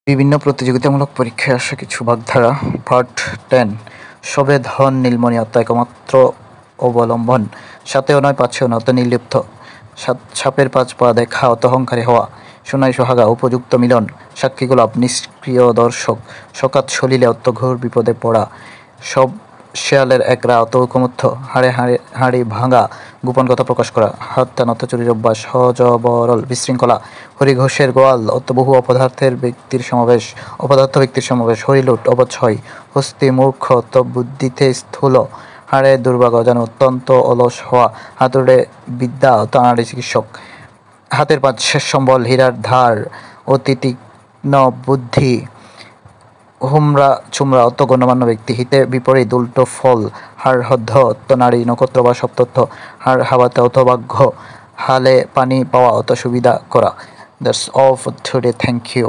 বিভিন্ন প্রতিযোগিতামূলক পরীক্ষায় আসা কিছু বাগধারা। পার্ট 10। সবে ধন নীলমণি একমাত্র অবলম্বন, সাতেও নয় পাঁচেও নয় অত নির্লিপ্ত, সাপের 5 পা দেখা অত অহংকারী হওয়া, সোনাই সোহাগা উপযুক্ত মিলন, সাক্ষী গোলাপ নিষ্ক্রিয় দর্শক, সকাত সলিলে অত ঘোর বিপদে পড়া, সব শেয়ালের একরা অত ঐকমত্য, হাড়ে হাড়ি ভাঙা গোপন কথা প্রকাশ করা, হাত টান অত চুরির অভ্যাস, হযবরল বিশৃঙ্খলা, হরিঘোষের গোয়াল অত বহু অপদার্থ ব্যক্তির সমাবেশ, হরিলুট অবক্ষয়, হস্তি মূর্খ অত বুদ্ধিতে স্থূল, হাড়ে দুর্ভাগ্য যেন অত্যন্ত অলস হওয়া, হাতুড়ে বিদ্যা অত আনাড়ি চিকিৎসক, হাতের 5 শেষ সম্বল হীরার ধার অতি তীক্ষ্ণ বুদ্ধি, হুমরা চুমরা অত গণ্যমান্য ব্যক্তি, হিতে বিপরীত উল্টো ফল, হাড় হদ্ধ অত নারী নক্ষত্র বা সপ্তর্থ, হাড় হাওয়াতে অত ভাগ্য, হালে পানি পাওয়া অত সুবিধা করা। That's all for today. Thank you.